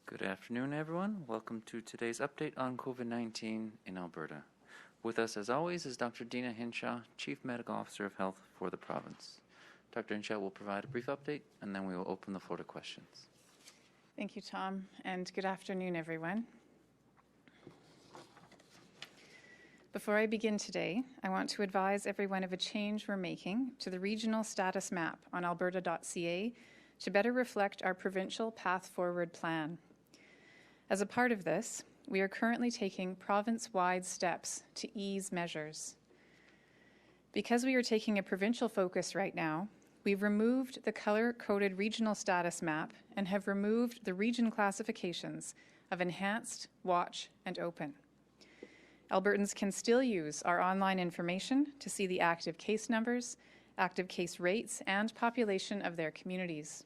Good afternoon, everyone. Welcome to today's update on COVID-19 in Alberta. With us, as always, is Dr. Dina Hinshaw, Chief Medical Officer of Health for the province. Dr. Hinshaw will provide a brief update, and then we will open the floor to questions. Thank you, Tom, and good afternoon, everyone. Before I begin today, I want to advise everyone of a change we're making to the regional status map on alberta.ca to better reflect our provincial path forward plan. As a part of this, we are currently taking province-wide steps to ease measures. Because we are taking a provincial focus right now, we've removed the color-coded regional status map and have removed the region classifications of enhanced, watch, and open. Albertans can still use our online information to see the active case numbers, active case rates, and population of their communities.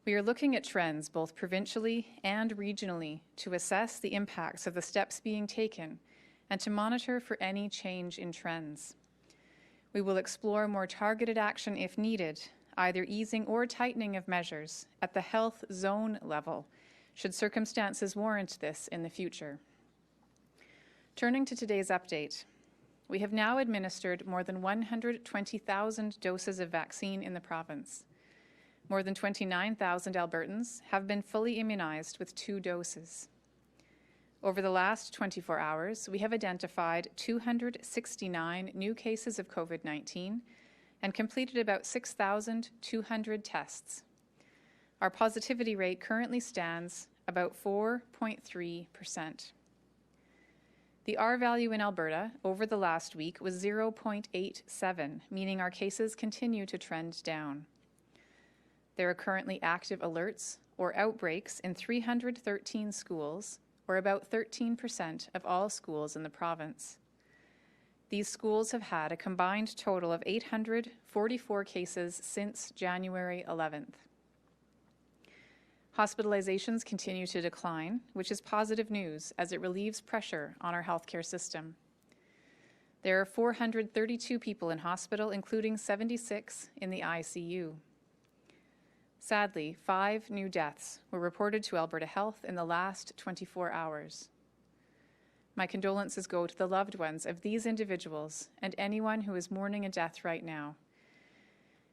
We are looking at trends both provincially and regionally to assess the impacts of the steps being taken and to monitor for any change in trends. We will explore more targeted action if needed, either easing or tightening of measures at the health zone level, should circumstances warrant this in the future. Turning to today's update, we have now administered more than 120,000 doses of vaccine in the province. More than 29,000 Albertans have been fully immunized with 2 doses. Over the last 24 hours, we have identified 269 new cases of COVID-19 and completed about 6,200 tests. Our positivity rate currently stands about 4.3%. The R value in Alberta over the last week was 0.87, meaning our cases continue to trend down. There are currently active alerts or outbreaks in 313 schools, or about 13% of all schools in the province. These schools have had a combined total of 844 cases since January 11th. Hospitalizations continue to decline, which is positive news as it relieves pressure on our healthcare system. There are 432 people in hospital, including 76 in the ICU. Sadly, 5 new deaths were reported to Alberta Health in the last 24 hours. My condolences go to the loved ones of these individuals and anyone who is mourning a death right now,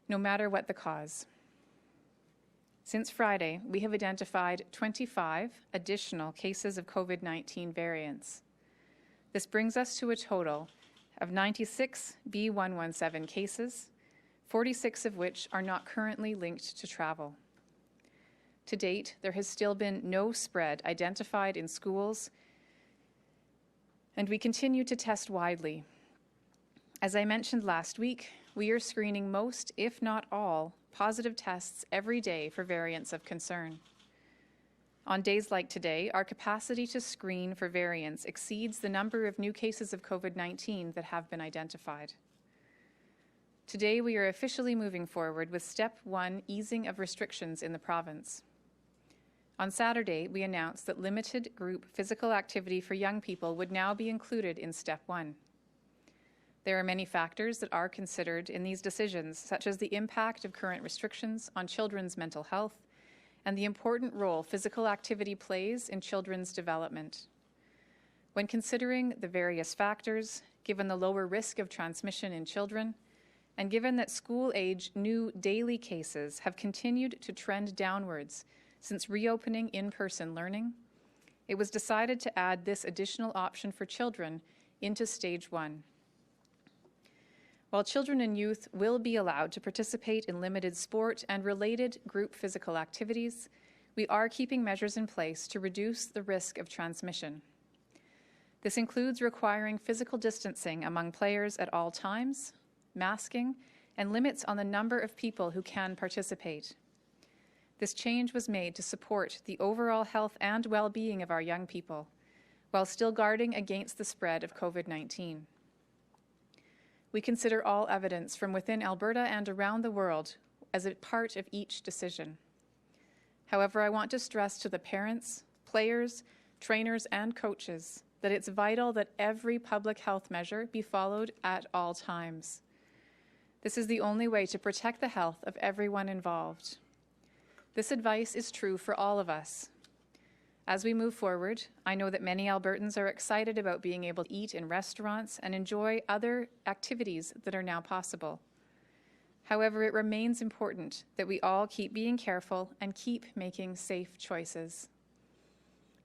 no matter what the cause. Since Friday, we have identified 25 additional cases of COVID-19 variants. This brings us to a total of 96 B117 cases, 46 of which are not currently linked to travel. To date, there has still been no spread identified in schools, and we continue to test widely. As I mentioned last week, we are screening most, if not all, positive tests every day for variants of concern. On days like today, our capacity to screen for variants exceeds the number of new cases of COVID-19 that have been identified. Today, we are officially moving forward with Step 1 easing of restrictions in the province. On Saturday, we announced that limited group physical activity for young people would now be included in Step 1. There are many factors that are considered in these decisions, such as the impact of current restrictions on children's mental health and the important role physical activity plays in children's development. When considering the various factors, given the lower risk of transmission in children, and given that school-age new daily cases have continued to trend downwards since reopening in-person learning, it was decided to add this additional option for children into Stage 1. While children and youth will be allowed to participate in limited sport and related group physical activities, we are keeping measures in place to reduce the risk of transmission. This includes requiring physical distancing among players at all times, masking, and limits on the number of people who can participate. This change was made to support the overall health and well-being of our young people, while still guarding against the spread of COVID-19. We consider all evidence from within Alberta and around the world as a part of each decision. However, I want to stress to the parents, players, trainers, and coaches that it's vital that every public health measure be followed at all times. This is the only way to protect the health of everyone involved. This advice is true for all of us, As we move forward, I know that many Albertans are excited about being able to eat in restaurants and enjoy other activities that are now possible. However, it remains important that we all keep being careful and keep making safe choices.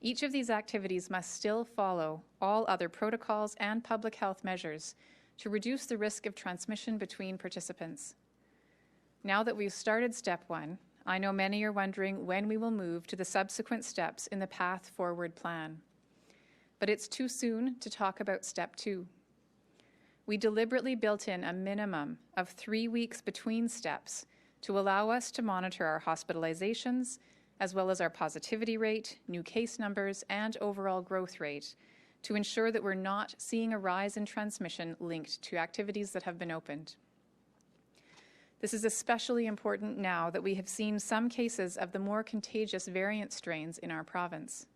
Each of these activities must still follow all other protocols and public health measures to reduce the risk of transmission between participants. Now that we've started step 1, I know many are wondering when we will move to the subsequent steps in the Path Forward plan. But it's too soon to talk about step 2. We deliberately built in a minimum of 3 weeks between steps to allow us to monitor our hospitalizations, as well as our positivity rate, new case numbers, and overall growth rate, to ensure that we're not seeing a rise in transmission linked to activities that have been opened. This is especially important now that we have seen some cases of the more contagious variant strains in our province.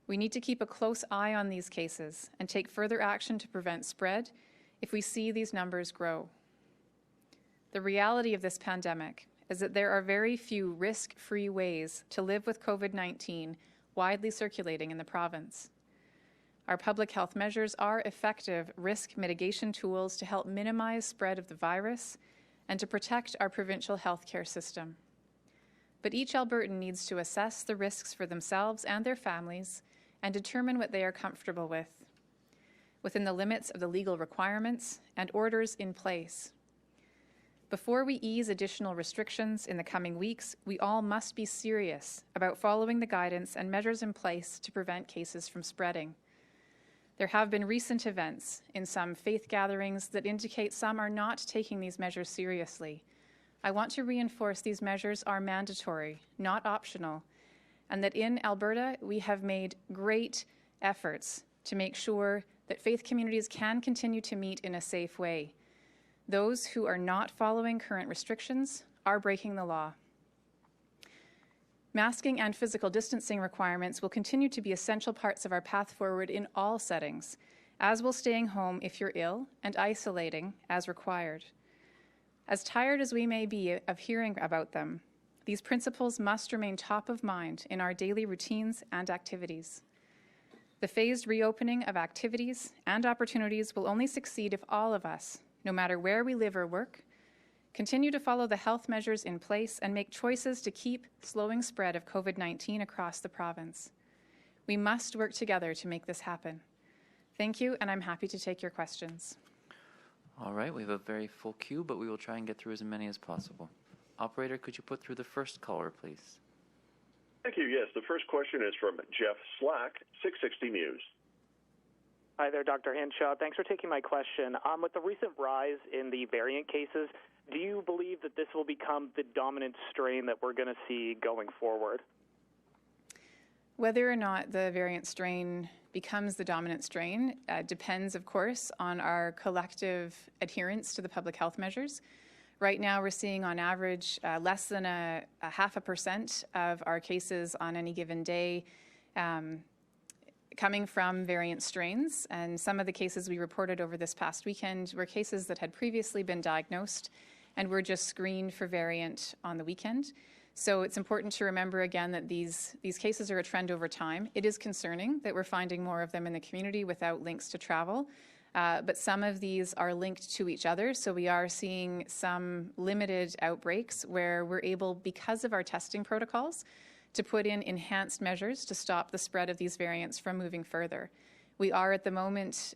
We need to keep a close eye on these cases and take further action to prevent spread if we see these numbers grow. The reality of this pandemic is that there are very few risk-free ways to live with COVID-19 widely circulating in the province. Our public health measures are effective risk mitigation tools to help minimize spread of the virus and to protect our provincial healthcare system. But each Albertan needs to assess the risks for themselves and their families and determine what they are comfortable with, within the limits of the legal requirements and orders in place. Before we ease additional restrictions in the coming weeks, we all must be serious about following the guidance and measures in place to prevent cases from spreading. There have been recent events in some faith gatherings that indicate some are not taking these measures seriously. I want to reinforce these measures are mandatory, not optional, and that in Alberta we have made great efforts to make sure that faith communities can continue to meet in a safe way. Those who are not following current restrictions are breaking the law. Masking and physical distancing requirements will continue to be essential parts of our path forward in all settings, as will staying home if you're ill and isolating as required. As tired as we may be of hearing about them, these principles must remain top of mind in our daily routines and activities. The phased reopening of activities and opportunities will only succeed if all of us, no matter where we live or work, continue to follow the health measures in place and make choices to keep slowing spread of COVID-19 across the province. We must work together to make this happen. Thank you, and I'm happy to take your questions. All right, we have a very full queue, but we will try and get through as many as possible. Operator, could you put through the first caller, please? Thank you. Yes, the first question is from Jeff Slack, 660 News. Hi there, Dr. Hinshaw. Thanks for taking my question. With the recent rise in the variant cases, do you believe that this will become the dominant strain that we're going to see going forward? Whether or not the variant strain becomes the dominant strain depends, of course, on our collective adherence to the public health measures. Right now, we're seeing on average less than a 0.5% of our cases on any given day coming from variant strains, and some of the cases we reported over this past weekend were cases that had previously been diagnosed and were just screened for variant on the weekend. So it's important to remember again that these cases are a trend over time. It is concerning that we're finding more of them in the community without links to travel, but some of these are linked to each other, so we are seeing some limited outbreaks where we're able, because of our testing protocols, to put in enhanced measures to stop the spread of these variants from moving further. We are at the moment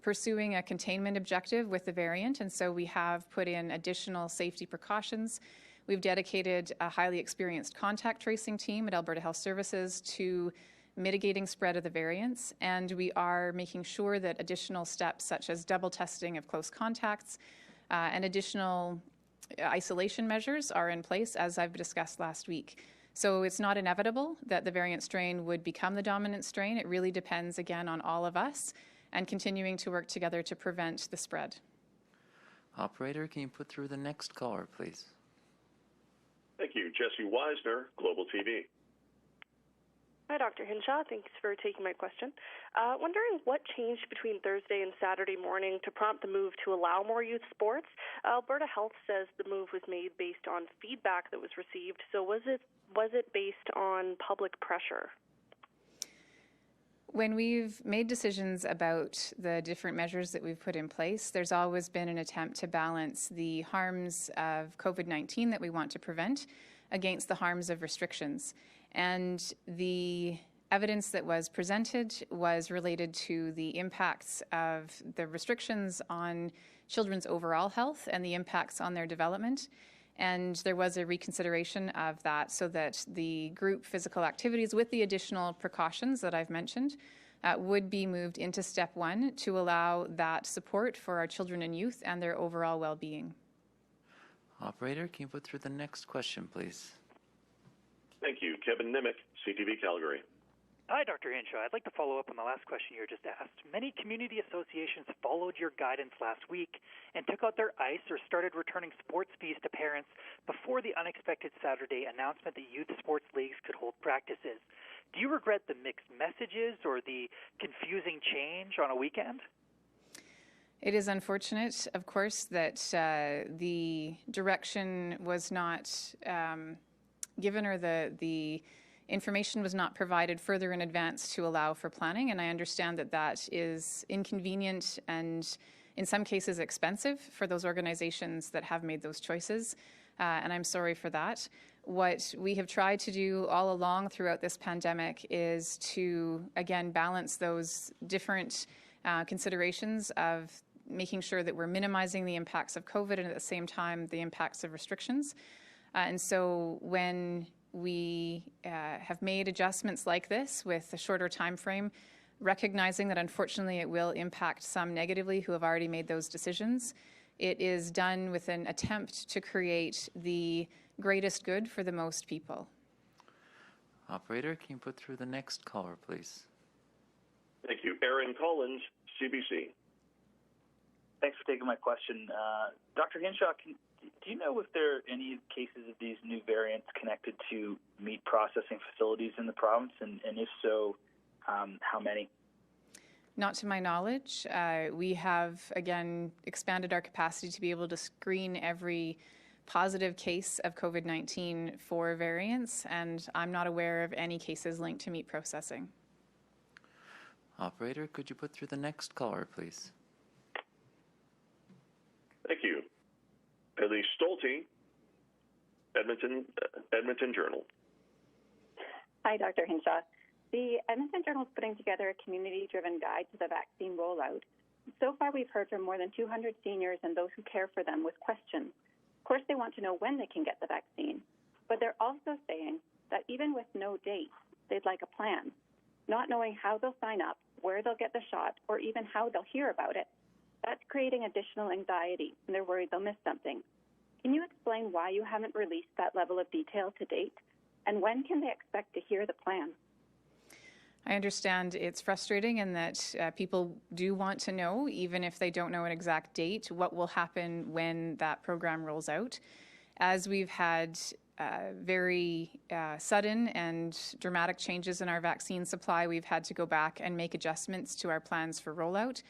pursuing a containment objective with the variant, and so we have put in additional safety precautions. We've dedicated a highly experienced contact tracing team at Alberta Health Services to mitigating spread of the variants, and we are making sure that additional steps such as double testing of close contacts and additional isolation measures are in place, as I've discussed last week. So it's not inevitable that the variant strain would become the dominant strain. It really depends, again, on all of us and continuing to work together to prevent the spread. Operator, can you put through the next caller, please? Thank you. Jesse Weisner, Global TV. Hi, Dr. Hinshaw. Thanks for taking my question. Wondering what changed between Thursday and Saturday morning to prompt the move to allow more youth sports? Alberta Health says the move was made based on feedback that was received. So was it based on public pressure? When we've made decisions about the different measures that we've put in place, there's always been an attempt to balance the harms of COVID-19 that we want to prevent against the harms of restrictions. And the evidence that was presented was related to the impacts of the restrictions on children's overall health and the impacts on their development. And there was a reconsideration of that so that the group physical activities with the additional precautions that I've mentioned would be moved into step 1 to allow that support for our children and youth and their overall well-being. Operator, can you put through the next question, please? Thank you. Kevin Nimick, CTV Calgary. Hi, Dr. Hinshaw. I'd like to follow up on the last question you were just asked. Many community associations followed your guidance last week and took out their ice or started returning sports fees to parents before the unexpected Saturday announcement that youth sports leagues could hold practices. Do you regret the mixed messages or the confusing change on a weekend? It is unfortunate, of course, that the direction was not given or the information was not provided further in advance to allow for planning, and I understand that that is inconvenient and in some cases expensive for those organizations that have made those choices, and I'm sorry for that. What we have tried to do all along throughout this pandemic is to, again, balance those different considerations of making sure that we're minimizing the impacts of COVID and at the same time the impacts of restrictions. And so when we have made adjustments like this with a shorter time frame, recognizing that unfortunately it will impact some negatively who have already made those decisions. It is done with an attempt to create the greatest good for the most people. Operator, can you put through the next caller, please? Thank you. Aaron Collins, CBC. Thanks for taking my question. Dr. Hinshaw, do you know if there are any cases of these new variants connected to meat processing facilities in the province, and if so, how many? Not to my knowledge. We have, again, expanded our capacity to be able to screen every positive case of COVID-19 for variants, and I'm not aware of any cases linked to meat processing. Operator, could you put through the next caller, please? Thank you. Elise Stolte, Edmonton Journal. Hi, Dr. Hinshaw. The Edmonton Journal is putting together a community-driven guide to the vaccine rollout. So far, we've heard from more than 200 seniors and those who care for them with questions. Of course, they want to know when they can get the vaccine, but they're also saying that even with no date, they'd like a plan. Not knowing how they'll sign up, where they'll get the shot, or even how they'll hear about it. That's creating additional anxiety, and they're worried they'll miss something. Can you explain why you haven't released that level of detail to date? And when can they expect to hear the plan? I understand it's frustrating and that people do want to know, even if they don't know an exact date, what will happen when that program rolls out. As we've had very sudden and dramatic changes in our vaccine supply, we've had to go back and make adjustments to our plans for rollout.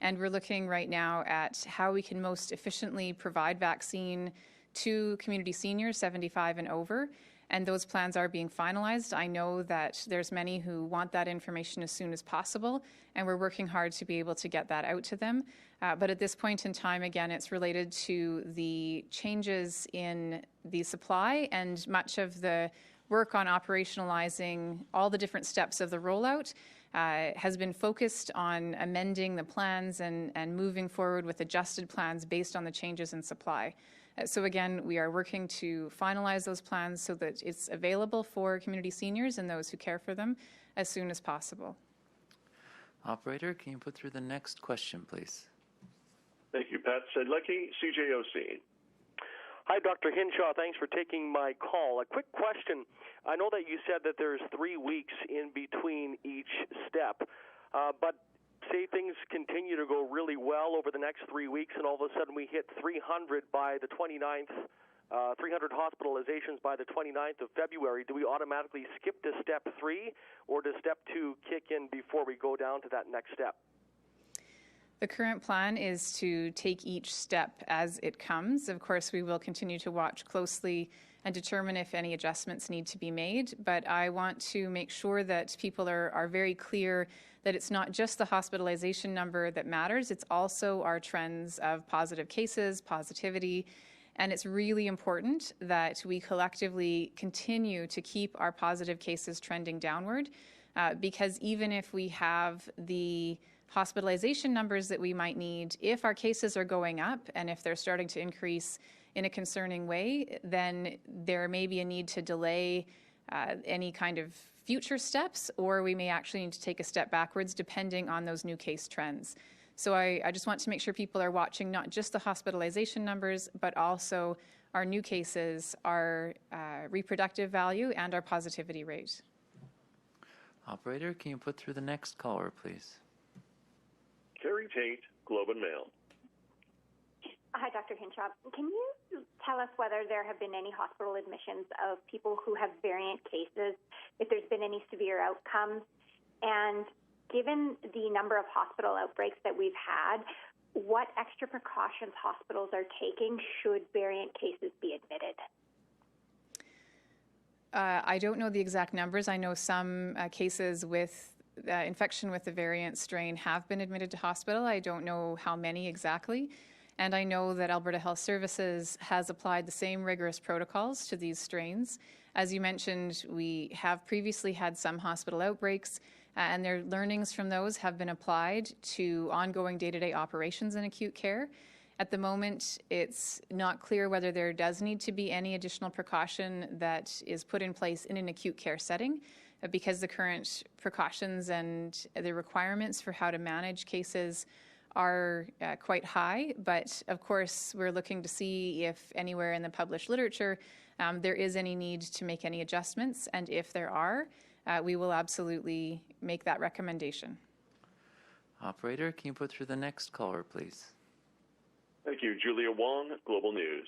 And we're looking right now at how we can most efficiently provide vaccine to community seniors 75 and over. And those plans are being finalized. I know that there's many who want that information as soon as possible, and we're working hard to be able to get that out to them. But at this point in time, again, it's related to the changes in the supply, and much of the work on operationalizing all the different steps of the rollout has been focused on amending the plans and moving forward with adjusted plans based on the changes in supply. So again, we are working to finalize those plans so that it's available for community seniors and those who care for them as soon as possible. Operator, can you put through the next question, please? Thank you. Pat Sedlecki, CJOC. Hi, Dr. Hinshaw. Thanks for taking my call. A quick question. I know that you said that there's 3 weeks in between each step, but say things continue to go really well over the next 3 weeks and all of a sudden we hit 300 by the 29th, 300 hospitalizations by the 29th of February. Do we automatically skip to step 3, or does step 2 kick in before we go down to that next step? The current plan is to take each step as it comes. Of course, we will continue to watch closely and determine if any adjustments need to be made. But I want to make sure that people are very clear that it's not just the hospitalization number that matters, it's also our trends of positive cases, positivity, and it's really important that we collectively continue to keep our positive cases trending downward, because even if we have the hospitalization numbers that we might need, if our cases are going up and if they're starting to increase in a concerning way, then there may be a need to delay any kind of future steps, or we may actually need to take a step backwards depending on those new case trends. So I just want to make sure people are watching not just the hospitalization numbers, but also our new cases, our reproductive value, and our positivity rate. Operator, can you put through the next caller, please? Carrie Tate, Globe and Mail. Hi, Dr. Hinshaw. Can you tell us whether there have been any hospital admissions of people who have variant cases, if there's been any severe outcomes? And given the number of hospital outbreaks that we've had, what extra precautions hospitals are taking should variant cases be admitted? I don't know the exact numbers. I know some cases with infection with the variant strain have been admitted to hospital. I don't know how many exactly. And I know that Alberta Health Services has applied the same rigorous protocols to these strains. As you mentioned, we have previously had some hospital outbreaks, and their learnings from those have been applied to ongoing day-to-day operations in acute care. At the moment, it's not clear whether there does need to be any additional precaution that is put in place in an acute care setting, because the current precautions and the requirements for how to manage cases are quite high. But of course, we're looking to see if anywhere in the published literature there is any need to make any adjustments, and if there are, we will absolutely make that recommendation. Operator, can you put through the next caller, please? Thank you. Julia Wong, Global News.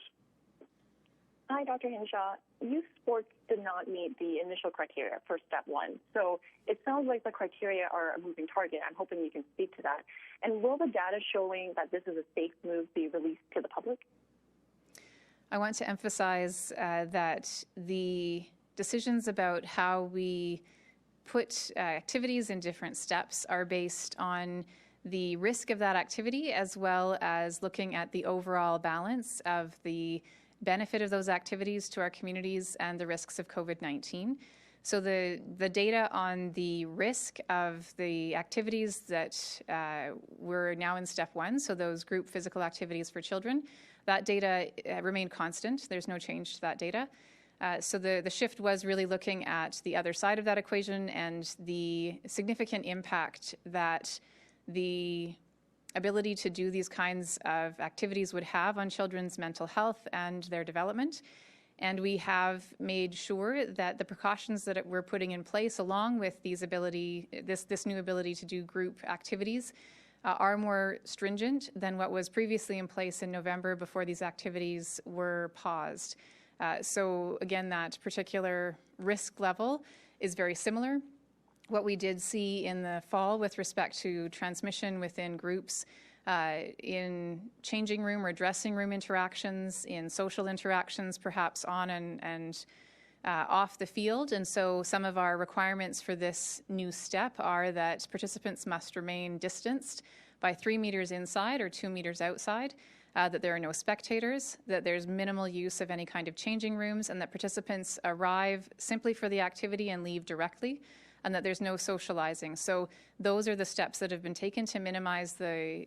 Hi, Dr. Hinshaw. Youth sports did not meet the initial criteria for step one. So it sounds like the criteria are a moving target. I'm hoping you can speak to that. And will the data showing that this is a safe move be released to the public? I want to emphasize that the decisions about how we put activities in different steps are based on the risk of that activity, as well as looking at the overall balance of the benefit of those activities to our communities and the risks of COVID-19. So the data on the risk of the activities that were now in step one, so those group physical activities for children, that data remained constant. There's no change to that data. So the shift was really looking at the other side of that equation and the significant impact that the ability to do these kinds of activities would have on children's mental health and their development. And we have made sure that the precautions that we're putting in place, along with this new ability to do group activities, are more stringent than what was previously in place in November before these activities were paused. So again, that particular risk level is very similar. What we did see in the fall with respect to transmission within groups, in changing room or dressing room interactions, in social interactions, perhaps on and off the field. And so some of our requirements for this new step are that participants must remain distanced by 3 meters inside or 2 meters outside, that there are no spectators, that there's minimal use of any kind of changing rooms, and that participants arrive simply for the activity and leave directly, and that there's no socializing. So those are the steps that have been taken to minimize the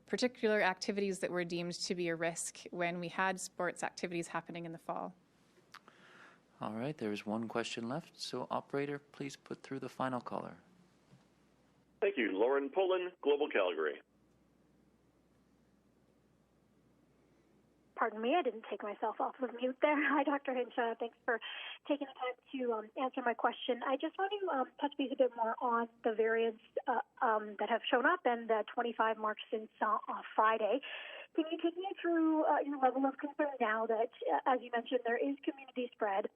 particular activities that were deemed to be a risk when we had sports activities happening in the fall. All right, there is one question left. So operator, please put through the final caller. Thank you. Lauren Pullen, Global Calgary. Pardon me, I didn't take myself off of mute there. Hi, Dr. Hinshaw. Thanks for taking the time to answer my question. I just want to touch base a bit more on the variants that have shown up and the 25 mark since Friday. Can you take me through your level of concern now that, as you mentioned, there is community spread?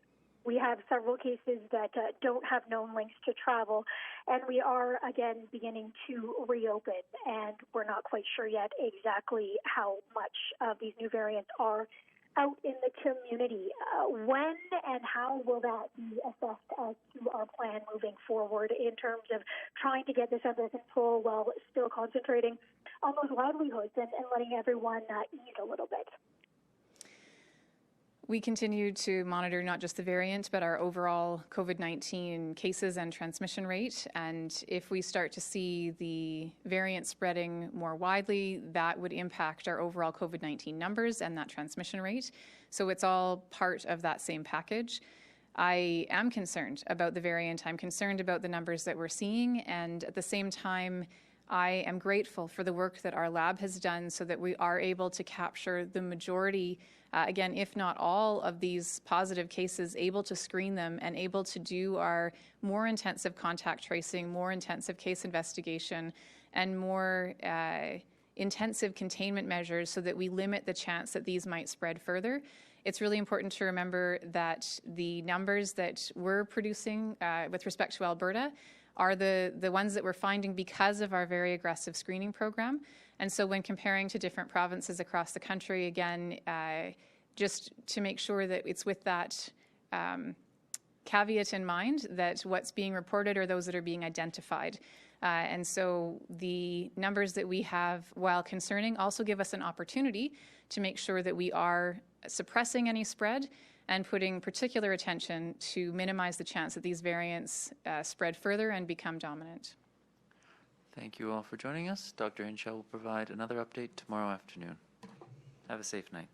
We have several cases that don't have known links to travel, and we are, again, beginning to reopen, and we're not quite sure yet exactly how much of these new variants are out in the community. When and how will that be assessed as to our plan moving forward in terms of trying to get this under control while still concentrating on those livelihoods and letting everyone eat a little bit? We continue to monitor not just the variant, but our overall COVID-19 cases and transmission rate. And if we start to see the variant spreading more widely, that would impact our overall COVID-19 numbers and that transmission rate. So it's all part of that same package. I am concerned about the variant. I'm concerned about the numbers that we're seeing. And at the same time, I am grateful for the work that our lab has done so that we are able to capture the majority, again, if not all of these positive cases, able to screen them and able to do our more intensive contact tracing, more intensive case investigation, and more intensive containment measures so that we limit the chance that these might spread further. It's really important to remember that the numbers that we're producing with respect to Alberta are the ones that we're finding because of our very aggressive screening program. And so when comparing to different provinces across the country, again, just to make sure that it's with that caveat in mind that what's being reported are those that are being identified. And so the numbers that we have, while concerning, also give us an opportunity to make sure that we are suppressing any spread and putting particular attention to minimize the chance that these variants spread further and become dominant. Thank you all for joining us. Dr. Hinshaw will provide another update tomorrow afternoon. Have a safe night.